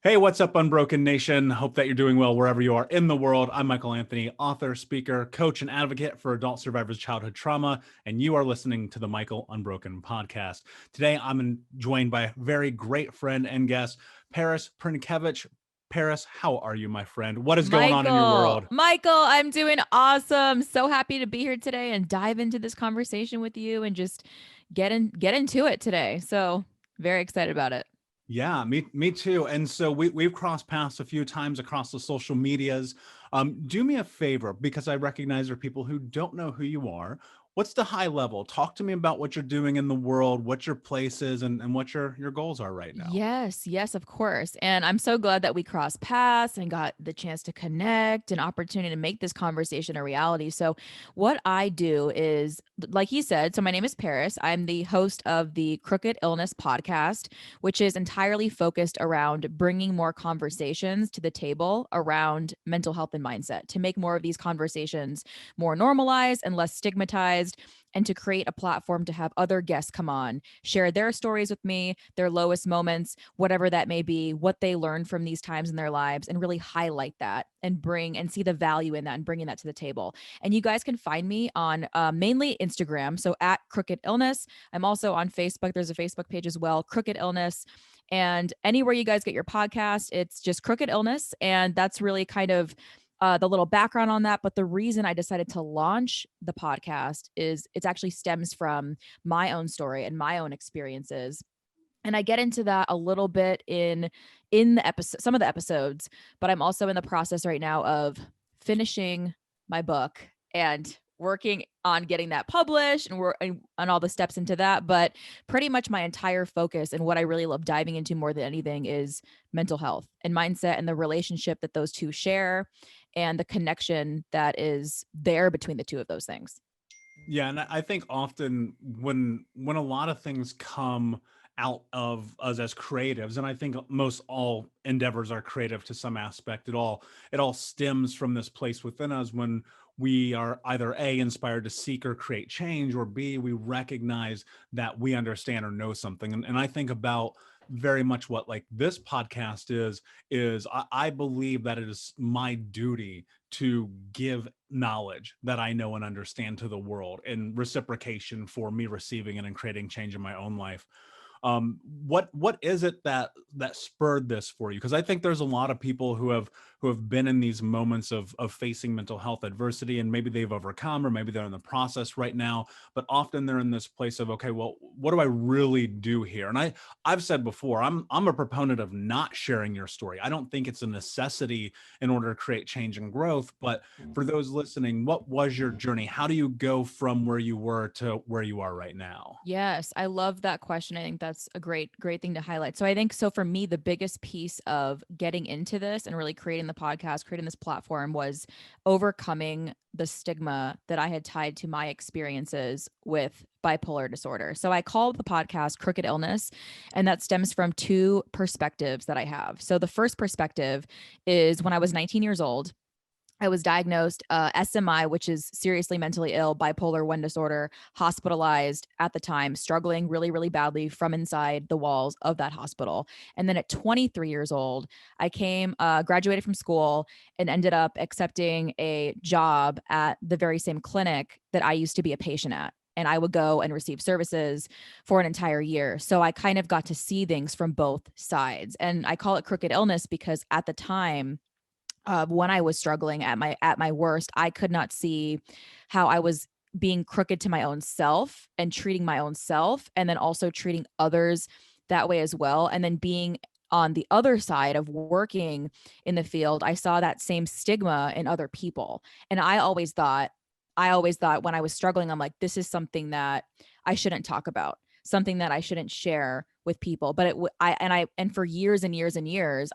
Hey, what's up, Unbroken Nation? Hope that you're doing well wherever you are in the world. I'm Michael Anthony, author, speaker, coach, and advocate for adult survivors of childhood trauma, and you are listening to the Michael Unbroken podcast. Today, I'm joined by a very great friend and guest, Paris Prynkiewicz. Paris, how are you, my friend? What is going on in your Michael, world? Michael, I'm doing awesome. So happy to be here today and dive into this conversation with you and just get into it today. So very excited about it. Yeah, me too. And so we've crossed paths a few times across the social medias. Do me a favor, because I recognize there are people who don't know who you are. What's the high level? Talk to me about what you're doing in the world, what your place is, and what your goals are right now. Yes, of course. And I'm so glad that we crossed paths and got the chance to connect, an opportunity to make this conversation a reality. So, what I do is, like you said, so my name is Paris. I'm the host of the Crooked Illness podcast, which is entirely focused around bringing more conversations to the table around mental health and mindset to make more of these conversations more normalized and less stigmatized, and to create a platform to have other guests come on, share their stories with me, their lowest moments, whatever that may be, what they learned from these times in their lives, and really highlight that and bring and see the value in that and bringing that to the table. And you guys can find me on mainly Instagram, so at Crooked Illness. I'm also on Facebook. There's a Facebook page as well, Crooked Illness. And anywhere you guys get your podcast, it's just Crooked Illness. And that's really kind of the little background on that. But the reason I decided to launch the podcast is it actually stems from my own story and my own experiences. And I get into that a little bit in the episode, some of the episodes, but I'm also in the process right now of finishing my book and working on getting that published and all the steps into that. But pretty much my entire focus and what I really love diving into more than anything is mental health and mindset and the relationship that those two share and the connection that is there between the two of those things. Yeah, and I think often when a lot of things come out of us as creatives, and I think most all endeavors are creative to some aspect, it all stems from this place within us when we are either A, inspired to seek or create change, or B, we recognize that we understand or know something. And I think about very much what like this podcast is I believe that it is my duty to give knowledge that I know and understand to the world in reciprocation for me receiving it and creating change in my own life. What is it that spurred this for you? Because I think there's a lot of people who have been in these moments of facing mental health adversity, and maybe they've overcome, or maybe they're in the process right now, but often they're in this place of, okay, well, what do I really do here? And I've said before, I'm a proponent of not sharing your story. I don't think it's a necessity in order to create change and growth. But for those listening, what was your journey? How do you go from where you were to where you are right now? Yes, I love that question. I think that's a great thing to highlight. So I think so for me, the biggest piece of getting into this and really creating the podcast, creating this platform was overcoming the stigma that I had tied to my experiences with bipolar disorder. So I called the podcast Crooked Illness, and that stems from two perspectives that I have. So the first perspective is when I was 19 years old, I was diagnosed SMI, which is seriously mentally ill, bipolar 1 disorder, hospitalized at the time, struggling really, really badly from inside the walls of that hospital. And then at 23 years old, I graduated from school and ended up accepting a job at the very same clinic that I used to be a patient at. And I would go and receive services for an entire year. So I kind of got to see things from both sides. And I call it crooked illness because at the time, when I was struggling at my worst, I could not see how I was being crooked to my own self and treating my own self, and then also treating others that way as well. And then being on the other side of working in the field, I saw that same stigma in other people. And I always thought when I was struggling, I'm like, this is something that I shouldn't talk about, something that I shouldn't share with people. But and for years and years and years,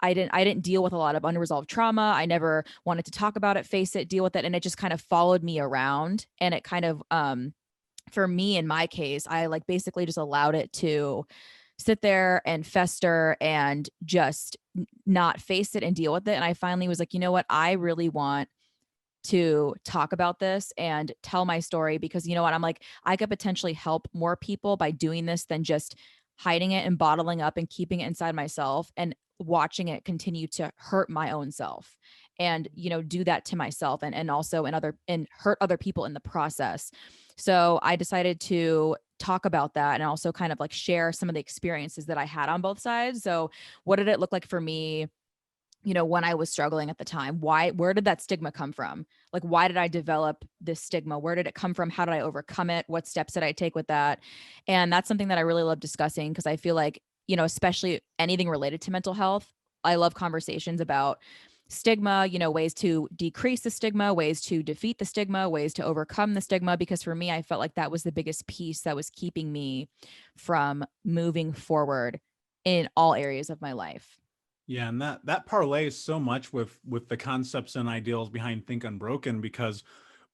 I didn't deal with a lot of unresolved trauma. I never wanted to talk about it, face it, deal with it. And it just kind of followed me around. And it kind of, for me, in my case, I like basically just allowed it to sit there and fester and just not face it and deal with it. And I finally was like, you know what? I really want to talk about this and tell my story because you know what? I'm like, I could potentially help more people by doing this than just hiding it and bottling up and keeping it inside myself and watching it continue to hurt my own self and, do that to myself and also and hurt other people in the process. So I decided to talk about that and also kind of like share some of the experiences that I had on both sides. So what did it look like for me, when I was struggling at the time? Where did that stigma come from? Like, why did I develop this stigma? Where did it come from? How did I overcome it? What steps did I take with that? And that's something that I really love discussing because I feel like, especially anything related to mental health, I love conversations about stigma, ways to decrease the stigma, ways to defeat the stigma, ways to overcome the stigma. Because for me, I felt like that was the biggest piece that was keeping me from moving forward in all areas of my life. Yeah, and that parlays so much with the concepts and ideals behind Think Unbroken, because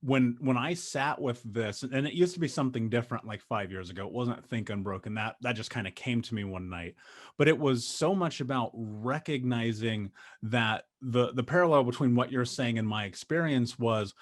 when I sat with this, and it used to be something different like 5 years ago. It wasn't Think Unbroken. That just kind of came to me one night. But it was so much about recognizing that the parallel between what you're saying and my experience was,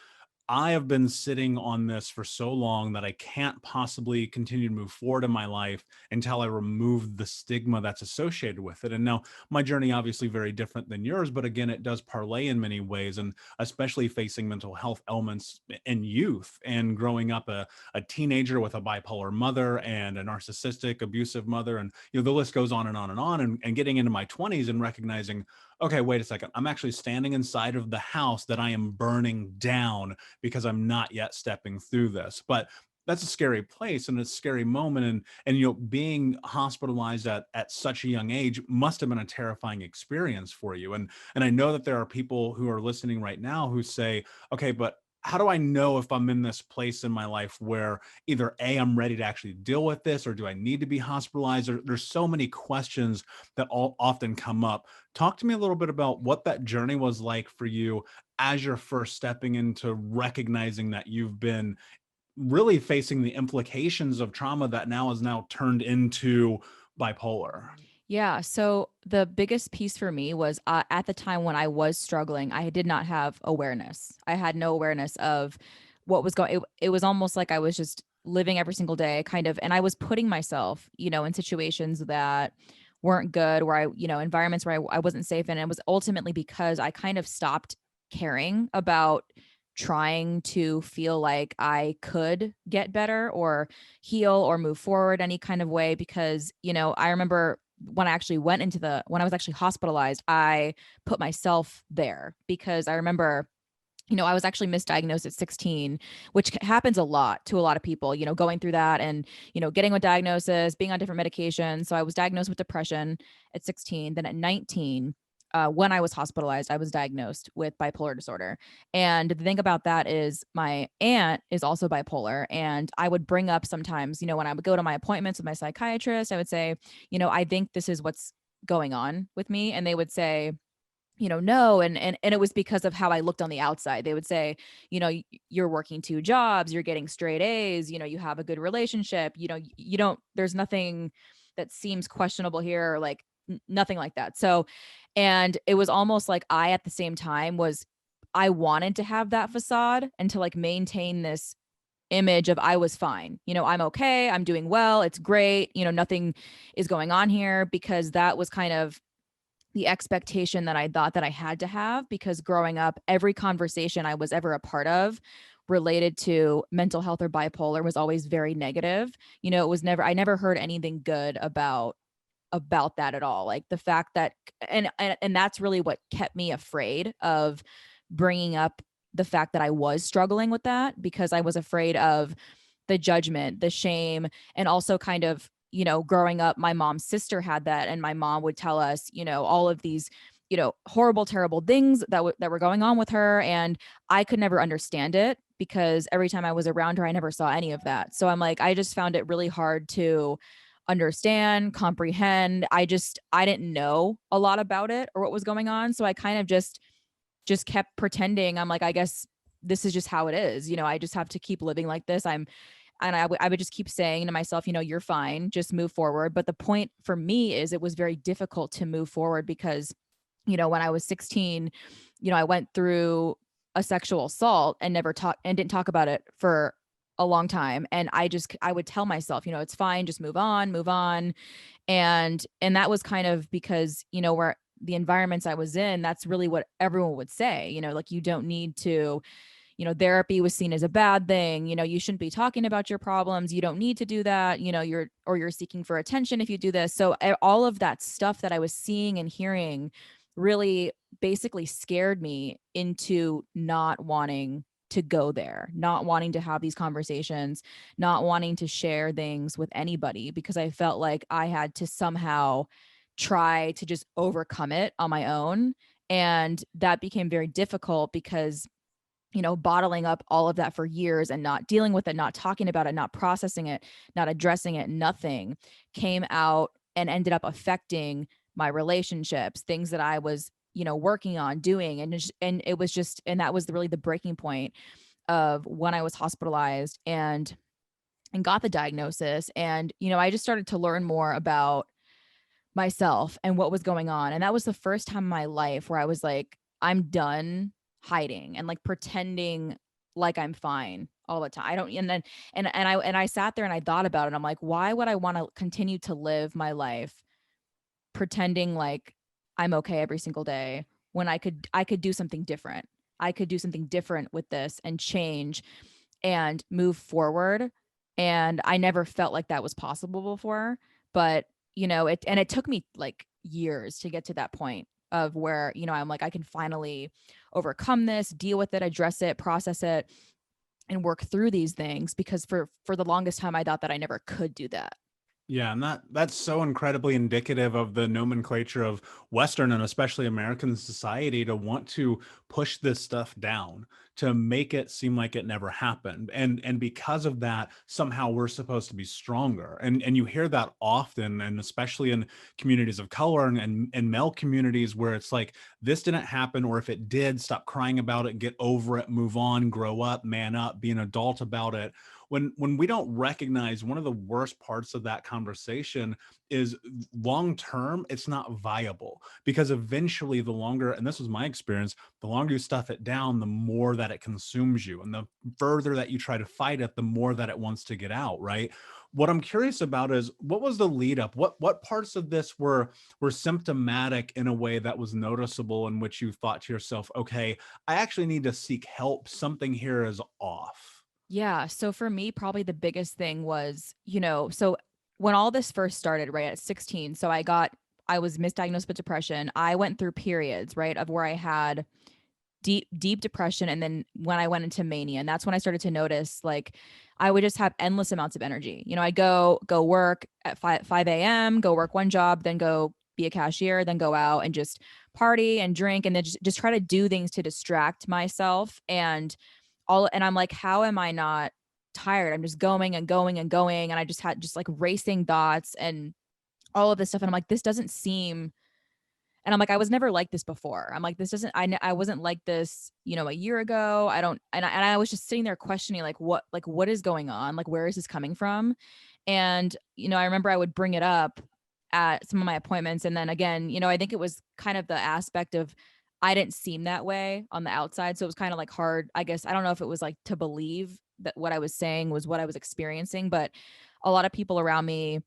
I have been sitting on this for so long that I can't possibly continue to move forward in my life until I remove the stigma that's associated with it. And now my journey obviously very different than yours, but again, it does parlay in many ways, and especially facing mental health elements in youth and growing up a teenager with a bipolar mother and a narcissistic, abusive mother. And, the list goes on and on and on, and getting into my 20s and recognizing, okay, wait a second, I'm actually standing inside of the house that I am burning down because I'm not yet stepping through this. But that's a scary place and a scary moment. And being hospitalized at such a young age must have been a terrifying experience for you. And I know that there are people who are listening right now who say, okay, but how do I know if I'm in this place in my life where either A, I'm ready to actually deal with this, or do I need to be hospitalized? There's so many questions that all often come up. Talk to me a little bit about what that journey was like for you as you're first stepping into recognizing that you've been really facing the implications of trauma that now is now turned into bipolar. Yeah. So the biggest piece for me was at the time when I was struggling, I did not have awareness. I had no awareness of what was going. It was almost like I was just living every single day, kind of, and I was putting myself, in situations that weren't good, where environments where I wasn't safe, and it was ultimately because I kind of stopped caring about trying to feel like I could get better or heal or move forward any kind of way. Because, I remember when when I was actually hospitalized, I put myself there because I remember, I was actually misdiagnosed at 16, which happens a lot to a lot of people, going through that and, getting a diagnosis, being on different medications. So I was diagnosed with depression at 16. Then at 19, when I was hospitalized, I was diagnosed with bipolar disorder. And the thing about that is my aunt is also bipolar. And I would bring up sometimes, when I would go to my appointments with my psychiatrist, I would say, I think this is what's going on with me. And they would say, no. And it was because of how I looked on the outside. They would say, you're working 2 jobs, you're getting straight A's, you have a good relationship, you don't, there's nothing that seems questionable here, or like nothing like that. So, and it was almost like at the same time I wanted to have that facade and to like maintain this image of I was fine. I'm okay. I'm doing well. It's great. Nothing is going on here, because that was kind of the expectation that I thought that I had to have, because growing up, every conversation I was ever a part of related to mental health or bipolar was always very negative. I never heard anything good about that at all. Like the fact that, and that's really what kept me afraid of bringing up the fact that I was struggling with that, because I was afraid of the judgment, the shame, and also kind of, growing up, my mom's sister had that, and my mom would tell us, all of these, horrible, terrible things that were going on with her, and I could never understand it because every time I was around her, I never saw any of that. So I'm like, I just found it really hard to understand, comprehend. I didn't know a lot about it or what was going on, so I kind of just kept pretending. I'm like, I guess this is just how it is. I just have to keep living like this. I would just keep saying to myself, you're fine, just move forward. But the point for me is it was very difficult to move forward because, when I was 16, I went through a sexual assault and didn't talk about it for a long time. And I would tell myself, it's fine, just move on, move on. And that was kind of because, where the environments I was in, that's really what everyone would say, like, you don't need to, therapy was seen as a bad thing. You shouldn't be talking about your problems. You don't need to do that. You're seeking for attention if you do this. So all of that stuff that I was seeing and hearing really basically scared me into not wanting to go there, not wanting to have these conversations, not wanting to share things with anybody, because I felt like I had to somehow try to just overcome it on my own. And that became very difficult because bottling up all of that for years and not dealing with it, not talking about it, not processing it, not addressing it, nothing came out and ended up affecting my relationships, things that I was, working on doing. And it was just, and that was really the breaking point of when I was hospitalized and got the diagnosis. And, I just started to learn more about myself and what was going on. And that was the first time in my life where I was like, I'm done hiding and like pretending like I'm fine all the time. I don't, and then, and I sat there and I thought about it. I'm like, why would I want to continue to live my life pretending like I'm okay every single day when I could do something different. I could do something different with this and change and move forward. And I never felt like that was possible before, but it took me like years to get to that point of where, I'm like, I can finally overcome this, deal with it, address it, process it, and work through these things, because for the longest time I thought that I never could do that. Yeah, and that's so incredibly indicative of the nomenclature of Western and especially American society to want to push this stuff down, to make it seem like it never happened. And because of that, somehow we're supposed to be stronger. And you hear that often, and especially in communities of color and male communities where it's like, this didn't happen, or if it did, stop crying about it, get over it, move on, grow up, man up, be an adult about it. When we don't recognize, one of the worst parts of that conversation is long term, it's not viable, because eventually the longer, and this was my experience, the longer you stuff it down, the more that it consumes you, and the further that you try to fight it, the more that it wants to get out, right? What I'm curious about is, what was the lead up? What parts of this were symptomatic in a way that was noticeable, in which you thought to yourself, okay, I actually need to seek help, something here is off? Yeah. So for me, probably the biggest thing was, so when all this first started, right at 16, so I was misdiagnosed with depression. I went through periods, right, of where I had deep depression. And then when I went into mania, and that's when I started to notice, like, I would just have endless amounts of energy. I'd go work at 5 a.m., go work one job, then go be a cashier, then go out and just party and drink, and then just try to do things to distract myself. And I'm like, how am I not tired? I'm just going and going and going. And I just had just like racing thoughts and all of this stuff. And I'm like, this doesn't seem, and I'm like, I was never like this before. I'm like, this doesn't, I wasn't like this, a year ago. I don't, and I was just sitting there questioning, like, what is going on? Like, where is this coming from? And, I remember I would bring it up at some of my appointments. And then again, I think it was kind of the aspect of, I didn't seem that way on the outside. So it was kind of like hard, I guess. I don't know if it was like to believe that what I was saying was what I was experiencing, but a lot of people around me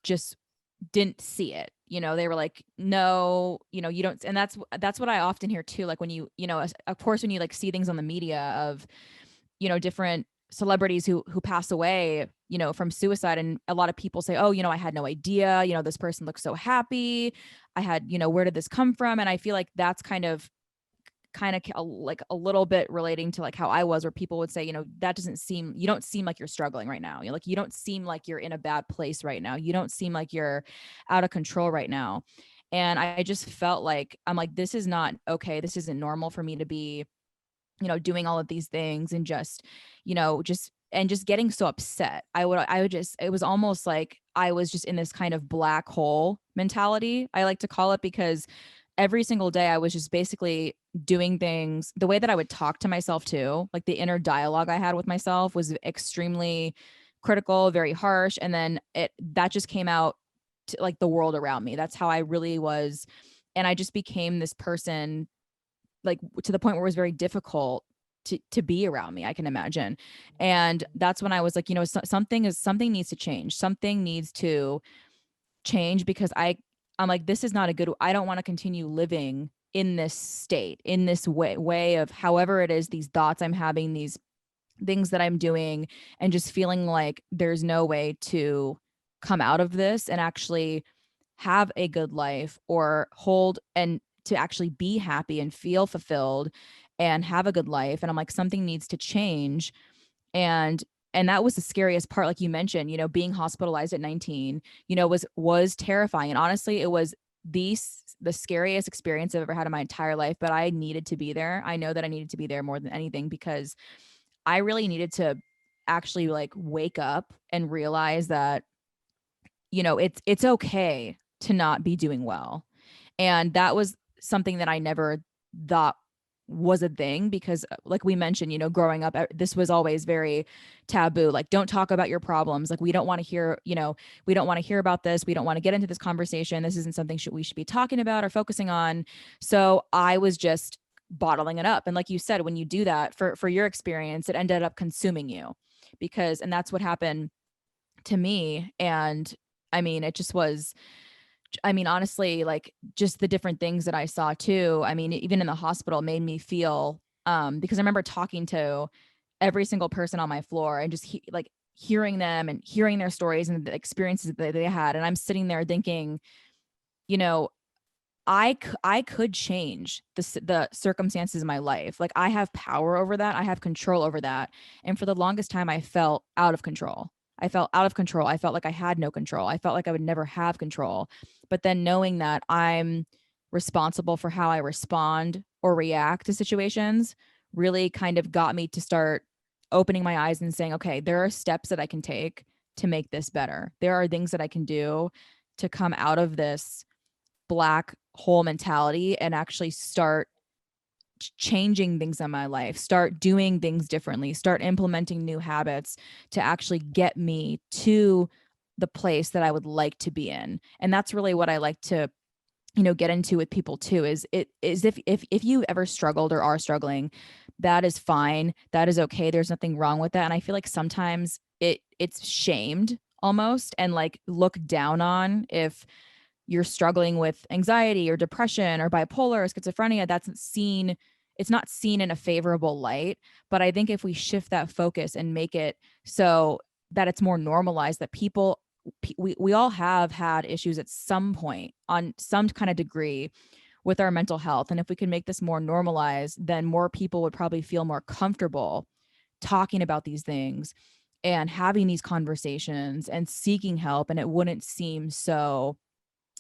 just didn't see it. They were like, no, you don't. And that's what I often hear too. Like when of course, when you like see things on the media of, different celebrities who pass away, from suicide, and a lot of people say, oh, I had no idea, this person looks so happy. I had, where did this come from? And I feel like that's kind of like a little bit relating to like how I was, where people would say, that doesn't seem, you don't seem like you're struggling right now. You're like, you don't seem like you're in a bad place right now. You don't seem like you're out of control right now. And I just felt like, I'm like, this is not okay. This isn't normal for me to be, doing all of these things and just, just getting so upset. I would just, it was almost like I was just in this kind of black hole mentality, I like to call it, because every single day I was just basically doing things the way that I would talk to myself too. Like the inner dialogue I had with myself was extremely critical, very harsh. And then that just came out to like the world around me. That's how I really was. And I just became this person, like to the point where it was very difficult to be around me, I can imagine. And that's when I was like, something needs to change. Something needs to change because I'm like, this is not a good, I don't want to continue living in this state, in this way of however it is, these thoughts I'm having, these things that I'm doing, and just feeling like there's no way to come out of this and actually have a good life or hold and to actually be happy and feel fulfilled and have a good life. And I'm like, something needs to change. And that was the scariest part, like you mentioned, being hospitalized at 19, was terrifying. And honestly, it was the scariest experience I've ever had in my entire life. But I needed to be there. I know that I needed to be there more than anything, because I really needed to actually like wake up and realize that, it's okay to not be doing well. And that was something that I never thought was a thing, because like we mentioned, growing up, this was always very taboo. Like, don't talk about your problems. Like, we don't want to hear, we don't want to hear about this. We don't want to get into this conversation. This isn't something we should be talking about or focusing on. So I was just bottling it up. And like you said, when you do that, for your experience, it ended up consuming you, and that's what happened to me. And I mean, it just was, honestly, like just the different things that I saw too. I mean, even in the hospital made me feel, because I remember talking to every single person on my floor and just like hearing them and hearing their stories and the experiences that they had. And I'm sitting there thinking, you know, I could change the circumstances of my life. Like, I have power over that. I have control over that. And for the longest time, I felt out of control. I felt out of control. I felt like I had no control. I felt like I would never have control. But then knowing that I'm responsible for how I respond or react to situations really kind of got me to start opening my eyes and saying, okay, there are steps that I can take to make this better. There are things that I can do to come out of this black hole mentality and actually start changing things in my life, start doing things differently, start implementing new habits to actually get me to the place that I would like to be in. And that's really what I like to, get into with people too, is if you ever struggled or are struggling, that is fine. That is okay. There's nothing wrong with that. And I feel like sometimes it's shamed almost and like looked down on if you're struggling with anxiety or depression or bipolar or schizophrenia. It's not seen in a favorable light. But I think if we shift that focus and make it so that it's more normalized, that we all have had issues at some point on some kind of degree with our mental health. And if we can make this more normalized, then more people would probably feel more comfortable talking about these things and having these conversations and seeking help. And it wouldn't seem so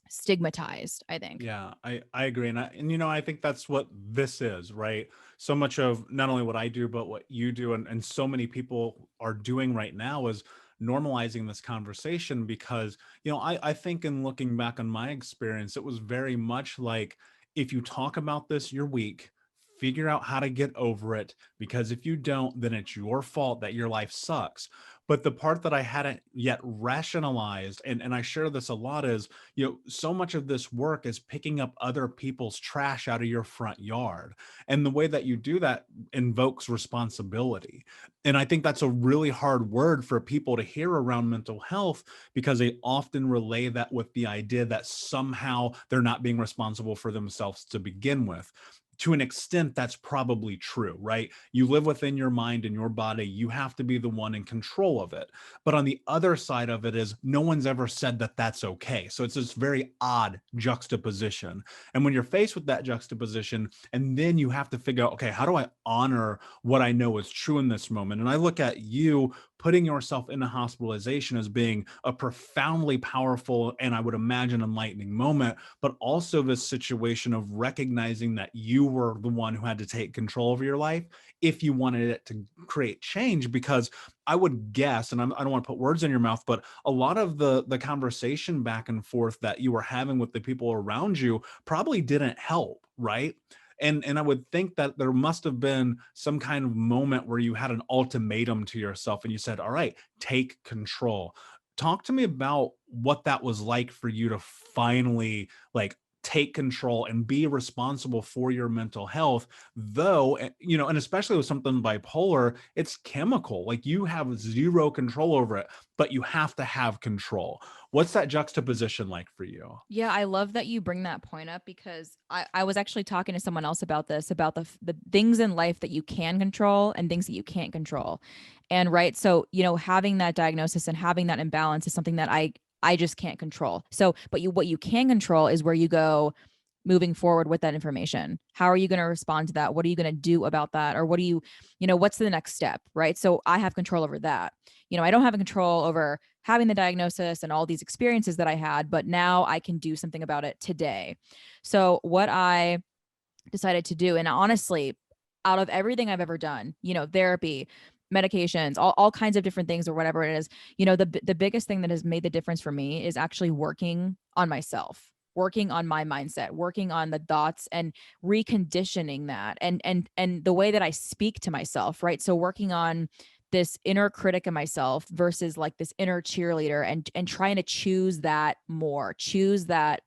stigmatized, I think. Yeah, I agree. I think that's what this is, right? So much of not only what I do, but what you do and so many people are doing right now is normalizing this conversation because, I think in looking back on my experience, it was very much like if you talk about this, you're weak. Figure out how to get over it because if you don't, then it's your fault that your life sucks. But the part that I hadn't yet rationalized, and I share this a lot, is so much of this work is picking up other people's trash out of your front yard. And the way that you do that invokes responsibility. And I think that's a really hard word for people to hear around mental health because they often relay that with the idea that somehow they're not being responsible for themselves to begin with. To an extent, that's probably true, right? You live within your mind and your body. You have to be the one in control of it. But on the other side of it is no one's ever said that that's okay. So it's this very odd juxtaposition. And when you're faced with that juxtaposition, and then you have to figure out, okay, how do I honor what I know is true in this moment? And I look at you putting yourself in a hospitalization as being a profoundly powerful and I would imagine enlightening moment, but also this situation of recognizing that you were the one who had to take control of your life if you wanted it to create change. Because I would guess, and I don't want to put words in your mouth, but a lot of the conversation back and forth that you were having with the people around you probably didn't help, right? And I would think that there must have been some kind of moment where you had an ultimatum to yourself and you said, all right, take control. Talk to me about what that was like for you to finally like take control and be responsible for your mental health. Though, and especially with something bipolar, it's chemical. Like, you have zero control over it, but you have to have control. What's that juxtaposition like for you? Yeah, I love that you bring that point up, because I was actually talking to someone else about this, about the things in life that you can control and things that you can't control. And right, so having that diagnosis and having that imbalance is something that I just can't control. So, but what you can control is where you go moving forward with that information. How are you going to respond to that? What are you going to do about that? Or what do what's the next step, right? So I have control over that. I don't have a control over having the diagnosis and all these experiences that I had, but now I can do something about it today. So what I decided to do, and honestly, out of everything I've ever done, therapy, medications, all kinds of different things or whatever it is, the biggest thing that has made the difference for me is actually working on myself, working on my mindset, working on the thoughts and reconditioning that, and the way that I speak to myself, right? So working on this inner critic of myself versus like this inner cheerleader, and trying to choose that more, choose that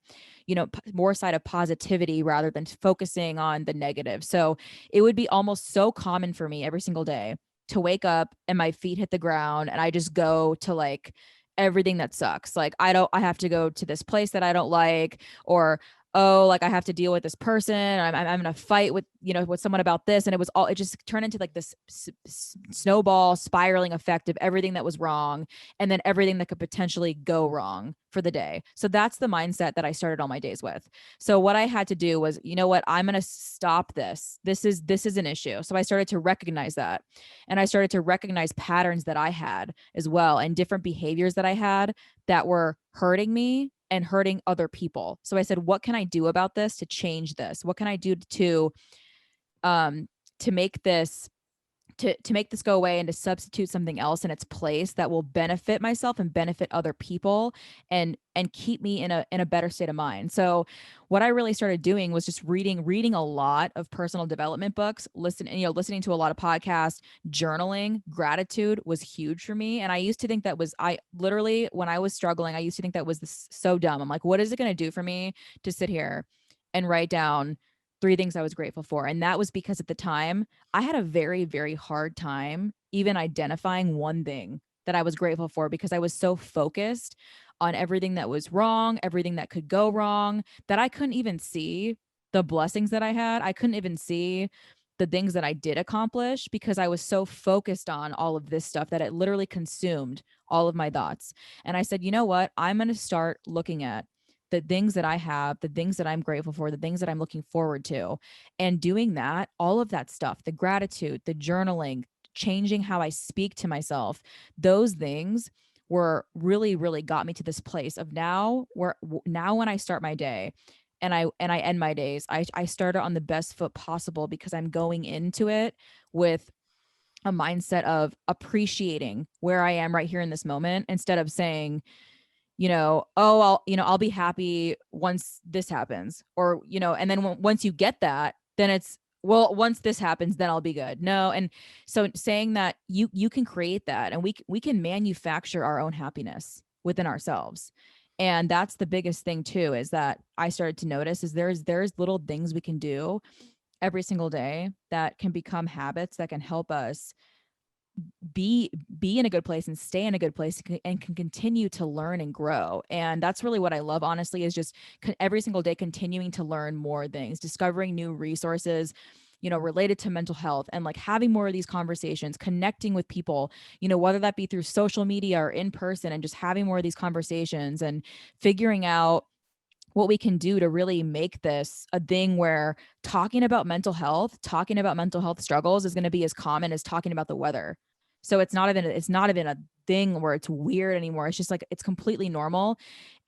more side of positivity rather than focusing on the negative. So it would be almost so common for me every single day to wake up and my feet hit the ground and I just go to like everything that sucks. Like I have to go to this place that I don't like, or oh, like I have to deal with this person. I'm in a fight with, with someone about this. And it just turned into like this snowball spiraling effect of everything that was wrong. And then everything that could potentially go wrong for the day. So that's the mindset that I started all my days with. So what I had to do was, you know what, I'm going to stop this. This is an issue. So I started to recognize that. And I started to recognize patterns that I had as well, and different behaviors that I had that were hurting me and hurting other people. So I said, what can I do about this to change this? What can I do to make this to make this go away, and to substitute something else in its place that will benefit myself and benefit other people, and keep me in a better state of mind. So what I really started doing was just reading a lot of personal development books, listening to a lot of podcasts, journaling. Gratitude was huge for me. And I used to think that was, I literally, when I was struggling, I used to think that was so dumb. I'm like, what is it going to do for me to sit here and write down 3 things I was grateful for? And that was because at the time I had a very, very hard time even identifying one thing that I was grateful for, because I was so focused on everything that was wrong, everything that could go wrong, that I couldn't even see the blessings that I had. I couldn't even see the things that I did accomplish, because I was so focused on all of this stuff that it literally consumed all of my thoughts. And I said, you know what? I'm going to start looking at the things that I have, the things that I'm grateful for, the things that I'm looking forward to, and doing that, all of that stuff, the gratitude, the journaling, changing how I speak to myself, those things were really, really got me to this place of now when I start my day and I end my days, I start it on the best foot possible, because I'm going into it with a mindset of appreciating where I am right here in this moment, instead of saying, oh, I'll be happy once this happens, or, and then once you get that, then it's, well, once this happens, then I'll be good. No. And so saying that you can create that, and we can manufacture our own happiness within ourselves. And that's the biggest thing too, is that I started to notice is there's little things we can do every single day that can become habits that can help us be in a good place and stay in a good place, and can continue to learn and grow. And that's really what I love, honestly, is just every single day continuing to learn more things, discovering new resources related to mental health, and like having more of these conversations, connecting with people, whether that be through social media or in person, and just having more of these conversations and figuring out what we can do to really make this a thing where talking about mental health struggles is going to be as common as talking about the weather. So it's not even a thing where it's weird anymore. It's just like, it's completely normal.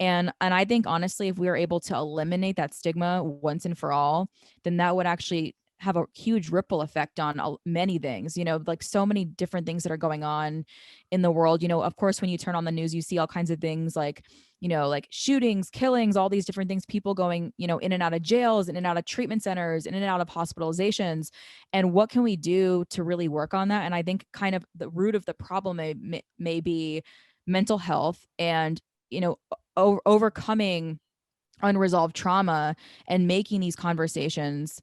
And I think honestly, if we were able to eliminate that stigma once and for all, then that would actually have a huge ripple effect on many things, like so many different things that are going on in the world. Of course, when you turn on the news, you see all kinds of things like, like shootings, killings, all these different things, people going, in and out of jails, in and out of treatment centers, in and out of hospitalizations. And what can we do to really work on that? And I think kind of the root of the problem may be mental health, and, overcoming unresolved trauma, and making these conversations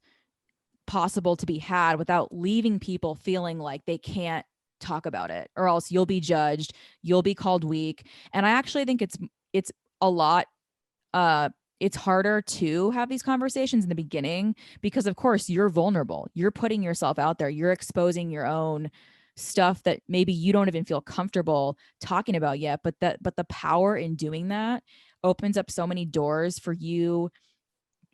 possible to be had without leaving people feeling like they can't talk about it, or else you'll be judged, you'll be called weak. And I actually think it's a lot it's harder to have these conversations in the beginning because of course you're vulnerable. You're putting yourself out there. You're exposing your own stuff that maybe you don't even feel comfortable talking about yet, but the power in doing that opens up so many doors for you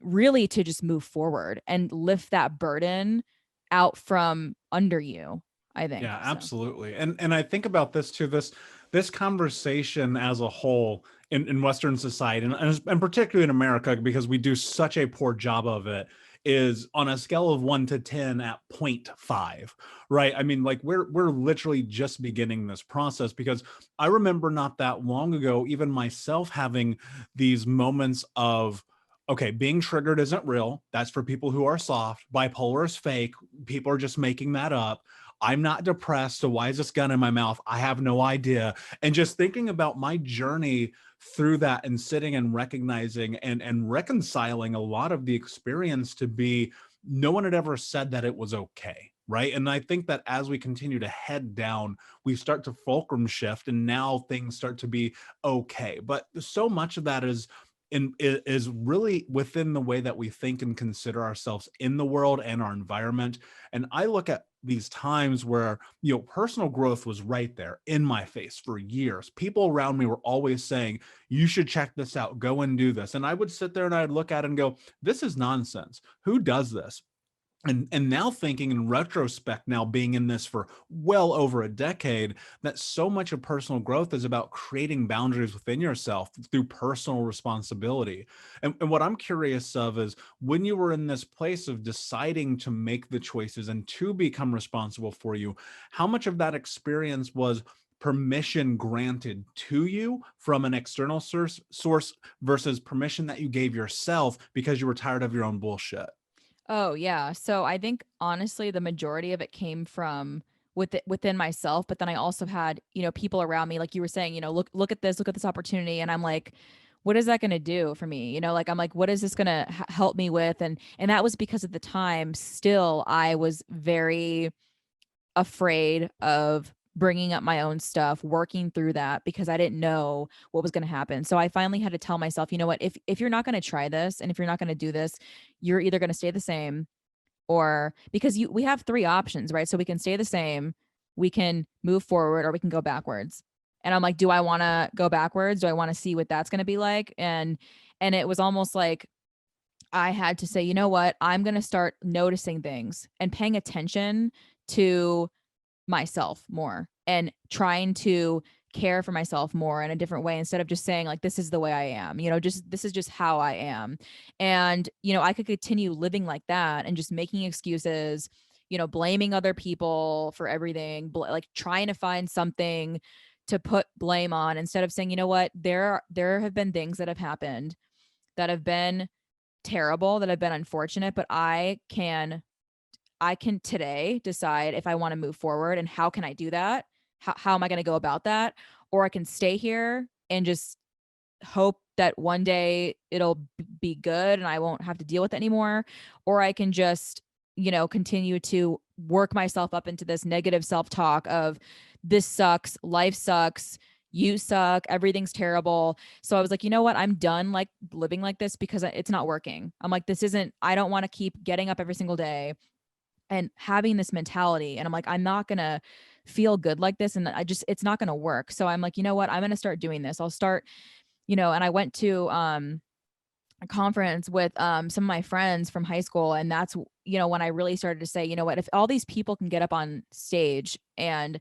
really to just move forward and lift that burden out from under you, I think. Yeah, So, absolutely. And I think about this too, this conversation as a whole in Western society, and particularly in America, because we do such a poor job of it, is on a scale of 1 to 10 at 0.5, right? I mean, like we're literally just beginning this process, because I remember not that long ago, even myself having these moments of, okay, being triggered isn't real. That's for people who are soft. Bipolar is fake. People are just making that up. I'm not depressed. So why is this gun in my mouth? I have no idea. And just thinking about my journey through that and sitting and recognizing and reconciling a lot of the experience to be, no one had ever said that it was okay. Right. And I think that as we continue to head down, we start to fulcrum shift, and now things start to be okay. But so much of that is really within the way that we think and consider ourselves in the world and our environment. And I look at these times where, personal growth was right there in my face for years. People around me were always saying, you should check this out, go and do this. And I would sit there and I'd look at it and go, this is nonsense. Who does this? And now thinking in retrospect, now being in this for well over a decade, that so much of personal growth is about creating boundaries within yourself through personal responsibility. And what I'm curious of is, when you were in this place of deciding to make the choices and to become responsible for you, how much of that experience was permission granted to you from an external source versus permission that you gave yourself because you were tired of your own bullshit? oh yeah. So I think honestly, the majority of it came from within myself, but then I also had, people around me, like you were saying, look at this opportunity. And I'm like, what is that going to do for me? Like, I'm like, what is this going to help me with? And that was because at the time, still, I was very afraid of bringing up my own stuff, working through that because I didn't know what was going to happen. So I finally had to tell myself, you know what, if you're not going to try this and if you're not going to do this, you're either going to stay the same, or because we have three options, right? So we can stay the same, we can move forward, or we can go backwards. And I'm like, do I want to go backwards? Do I want to see what that's going to be like? And it was almost like I had to say, you know what, I'm going to start noticing things and paying attention to myself more and trying to care for myself more in a different way, instead of just saying like, this is the way I am, just this is just how I am. And I could continue living like that and just making excuses, blaming other people for everything, like trying to find something to put blame on, instead of saying, you know what, there have been things that have happened that have been terrible, that have been unfortunate, but I can today decide if I want to move forward, and how can I do that? How am I going to go about that? Or I can stay here and just hope that one day it'll be good and I won't have to deal with it anymore. Or I can just, continue to work myself up into this negative self-talk of, this sucks, life sucks, you suck, everything's terrible. So I was like, you know what? I'm done like living like this because it's not working. I'm like, I don't want to keep getting up every single day and having this mentality. And I'm like, I'm not going to feel good like this. And it's not going to work. So I'm like, you know what? I'm going to start doing this. I'll start, and I went to, a conference with, some of my friends from high school. And that's, when I really started to say, you know what, if all these people can get up on stage and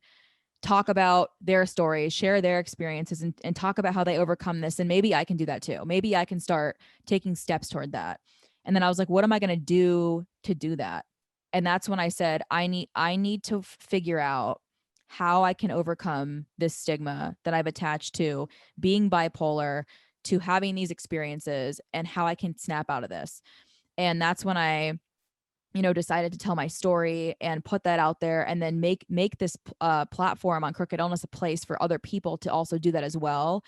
talk about their stories, share their experiences, and talk about how they overcome this, and maybe I can do that too. Maybe I can start taking steps toward that. And then I was like, what am I going to do that? And that's when I said, I need to figure out how I can overcome this stigma that I've attached to being bipolar, to having these experiences, and how I can snap out of this. And that's when I, decided to tell my story and put that out there, and then make this platform on Crooked Illness a place for other people to also do that as well.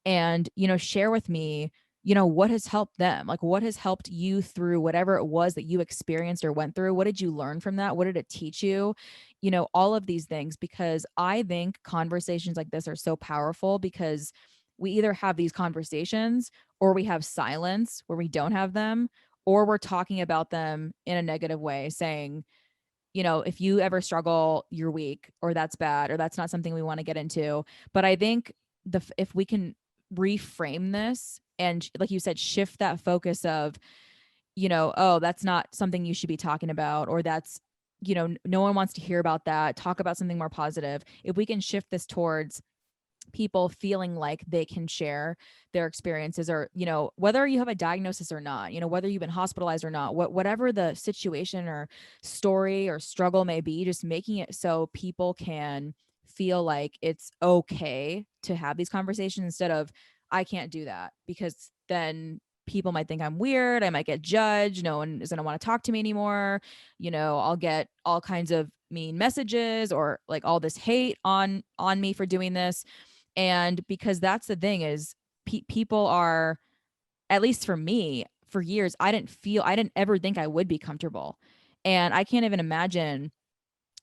And, share with me what has helped them? Like, what has helped you through whatever it was that you experienced or went through? What did you learn from that? What did it teach you? All of these things, because I think conversations like this are so powerful, because we either have these conversations or we have silence where we don't have them, or we're talking about them in a negative way, saying, if you ever struggle, you're weak, or that's bad, or that's not something we want to get into. But I think if we can reframe this and, like you said, shift that focus of, oh, that's not something you should be talking about, or that's, no one wants to hear about that. Talk about something more positive. If we can shift this towards people feeling like they can share their experiences, or whether you have a diagnosis or not, whether you've been hospitalized or not, whatever the situation or story or struggle may be, just making it so people can feel like it's okay to have these conversations, instead of, I can't do that, because then people might think I'm weird, I might get judged, no one is going to want to talk to me anymore, I'll get all kinds of mean messages, or like all this hate on me for doing this. And because that's the thing is, people are, at least for me, for years, I didn't ever think I would be comfortable. And I can't even imagine,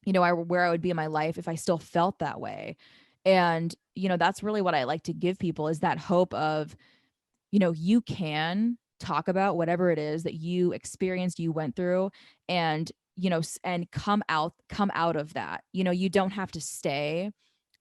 where I would be in my life if I still felt that way. And, that's really what I like to give people, is that hope of, you can talk about whatever it is that you experienced, you went through, and, and come out of that. You don't have to stay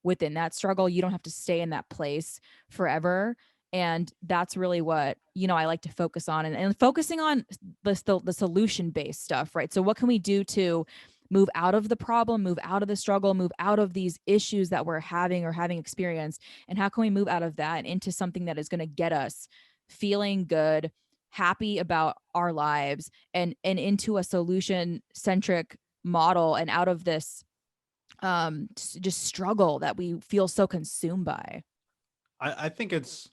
within that struggle. You don't have to stay in that place forever. And that's really what, I like to focus on, and focusing on the solution based stuff, right? So what can we do to move out of the problem, move out of the struggle, move out of these issues that we're having or having experienced? And how can we move out of that and into something that is going to get us feeling good, happy about our lives, and into a solution centric model, and out of this just struggle that we feel so consumed by. I think it's,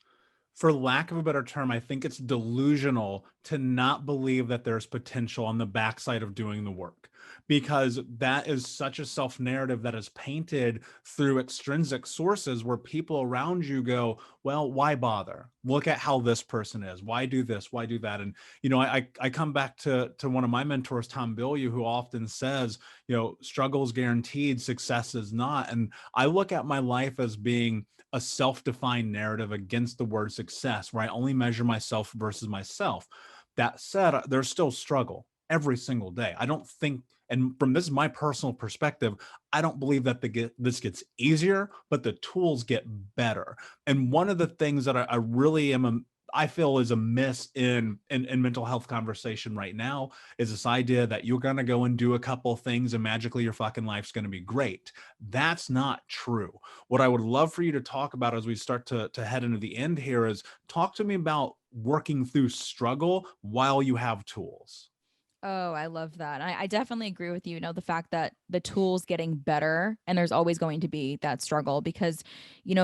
for lack of a better term, I think it's delusional to not believe that there's potential on the backside of doing the work, because that is such a self narrative that is painted through extrinsic sources where people around you go, well, why bother? Look at how this person is. Why do this? Why do that? And, I come back to one of my mentors, Tom Bilyeu, who often says, struggle is guaranteed, success is not. And I look at my life as being a self-defined narrative against the word success, where I only measure myself versus myself. That said, there's still struggle every single day. I don't think, and from this is my personal perspective, I don't believe that this gets easier, but the tools get better. And one of the things that I really am, I feel is a miss in mental health conversation right now, is this idea that you're going to go and do a couple things and magically your fucking life's going to be great. That's not true. What I would love for you to talk about as we start to head into the end here is, talk to me about working through struggle while you have tools. Oh, I love that. I definitely agree with you. The fact that the tool's getting better, and there's always going to be that struggle, because,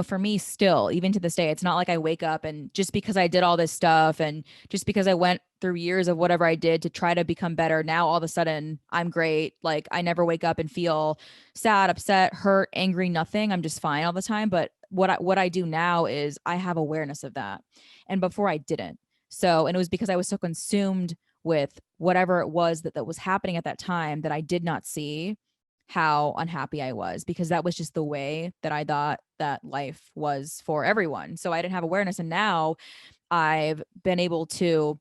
for me still, even to this day, it's not like I wake up and just because I did all this stuff and just because I went through years of whatever I did to try to become better, now all of a sudden I'm great. Like, I never wake up and feel sad, upset, hurt, angry, nothing. I'm just fine all the time. But what I do now is I have awareness of that. And before I didn't. So, and it was because I was so consumed with whatever it was that was happening at that time, that I did not see how unhappy I was, because that was just the way that I thought that life was for everyone. So I didn't have awareness. And now I've been able to,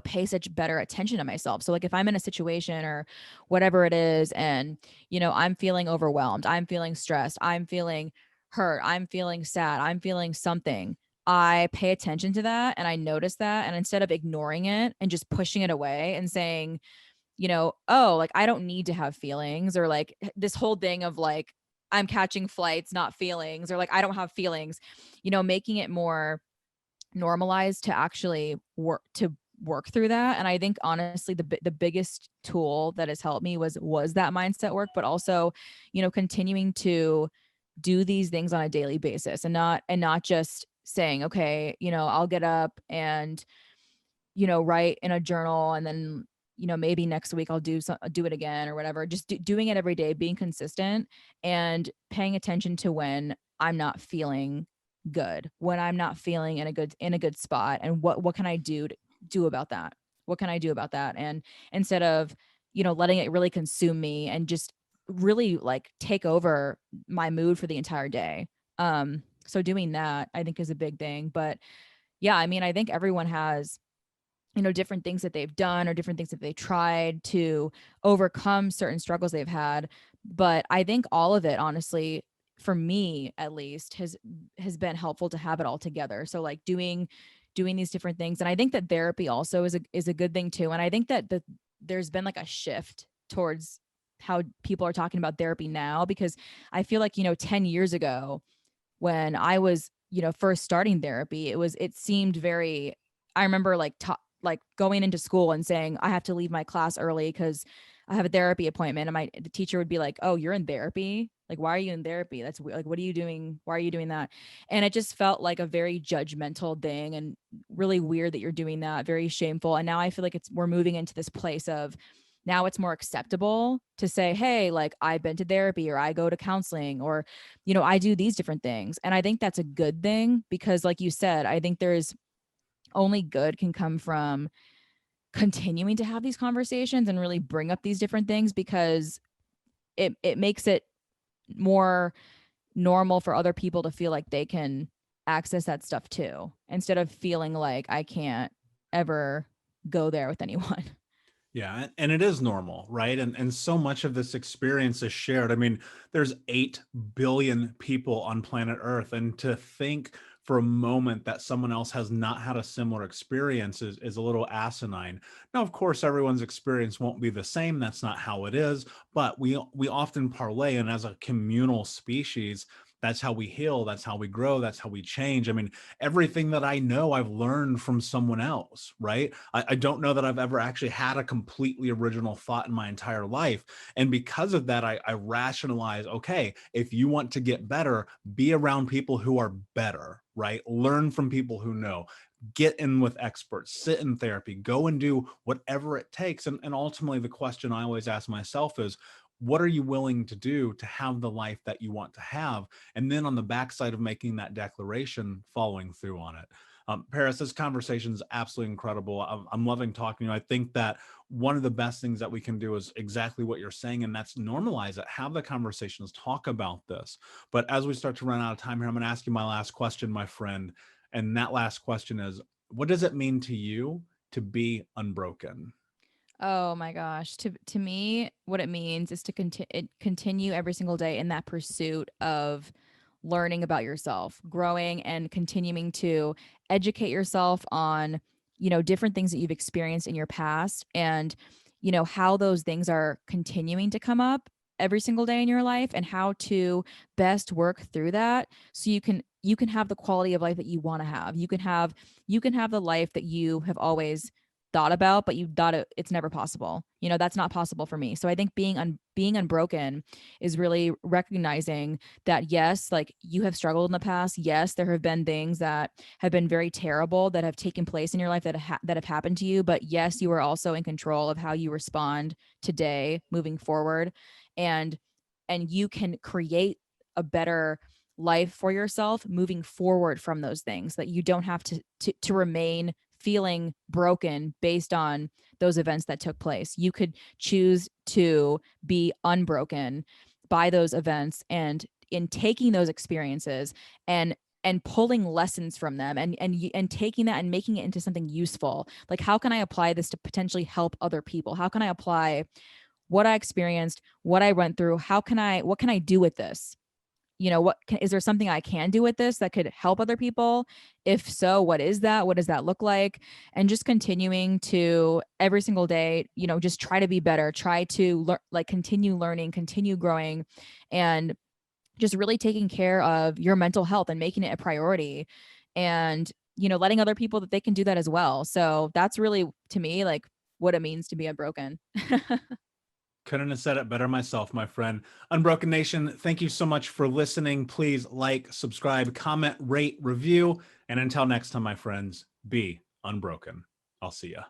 pay such better attention to myself. So like, if I'm in a situation or whatever it is, and, I'm feeling overwhelmed, I'm feeling stressed, I'm feeling hurt, I'm feeling sad, I'm feeling something, I pay attention to that and I notice that. And instead of ignoring it and just pushing it away and saying, oh, like, I don't need to have feelings, or like this whole thing of like, I'm catching flights, not feelings, or like, I don't have feelings, making it more normalized to actually work through that. And I think honestly, the biggest tool that has helped me was that mindset work, but also, continuing to do these things on a daily basis, and not just saying, okay, I'll get up and, write in a journal, and then, maybe next week I'll do it again or whatever. Just doing it every day, being consistent, and paying attention to when I'm not feeling good, when I'm not feeling in a good spot, and what can I do about that? What can I do about that? And instead of, letting it really consume me and just really like take over my mood for the entire day. So doing that I think is a big thing. But yeah, I mean, I think everyone has, different things that they've done or different things that they've tried to overcome certain struggles they've had. But I think all of it, honestly, for me at least, has been helpful to have it all together. So like doing these different things. And I think that therapy also is a good thing too. And I think that there's been like a shift towards how people are talking about therapy now, because I feel like, 10 years ago when I was, first starting therapy, it seemed very, I remember like going into school and saying, I have to leave my class early because I have a therapy appointment. And the teacher would be like, oh, you're in therapy? Like, why are you in therapy? That's like, what are you doing? Why are you doing that? And it just felt like a very judgmental thing and really weird that you're doing that, very shameful. And now I feel like we're moving into this place of, now it's more acceptable to say, hey, like I've been to therapy, or I go to counseling, or, I do these different things. And I think that's a good thing because, like you said, I think there's only good can come from continuing to have these conversations and really bring up these different things, because it makes it more normal for other people to feel like they can access that stuff too, instead of feeling like I can't ever go there with anyone. Yeah, and it is normal, right? And so much of this experience is shared. I mean, there's 8 billion people on planet Earth, and to think for a moment that someone else has not had a similar experience is a little asinine. Now, of course, everyone's experience won't be the same. That's not how it is, but we often parlay, and as a communal species, that's how we heal, that's how we grow, that's how we change. I mean, everything that I know, I've learned from someone else, right? I don't know that I've ever actually had a completely original thought in my entire life. And because of that, I rationalize, okay, if you want to get better, be around people who are better, right? Learn from people who know. Get in with experts, sit in therapy, go and do whatever it takes. And ultimately, the question I always ask myself is, what are you willing to do to have the life that you want to have? And then on the backside of making that declaration, following through on it. Paris, this conversation is absolutely incredible. I'm loving talking to you. I think that one of the best things that we can do is exactly what you're saying, and that's normalize it, have the conversations, talk about this. But as we start to run out of time here, I'm going to ask you my last question, my friend. And that last question is, what does it mean to you to be unbroken? Oh my gosh. To me, what it means is to continue every single day in that pursuit of learning about yourself, growing and continuing to educate yourself on, different things that you've experienced in your past, and, how those things are continuing to come up every single day in your life, and how to best work through that so you can have the quality of life that you want to have. You can have the life that you have always thought about, but you thought it's never possible. That's not possible for me. So I think being unbroken is really recognizing that, yes, like you have struggled in the past. Yes, there have been things that have been very terrible that have taken place in your life that have happened to you. But yes, you are also in control of how you respond today, moving forward, and you can create a better life for yourself moving forward from those things, that you don't have to remain feeling broken based on those events that took place. You could choose to be unbroken by those events, and in taking those experiences and pulling lessons from them, and taking that and making it into something useful. Like, how can I apply this to potentially help other people? How can I apply what I experienced, what I went through? What can I do with this? Is there something I can do with this that could help other people? If so, what is that? What does that look like? And just continuing to every single day, just try to be better, try to continue learning, continue growing, and just really taking care of your mental health and making it a priority, and, letting other people that they can do that as well. So that's really, to me, like what it means to be unbroken. Couldn't have said it better myself, my friend. Unbroken Nation, thank you so much for listening. Please like, subscribe, comment, rate, review. And until next time, my friends, be unbroken. I'll see ya.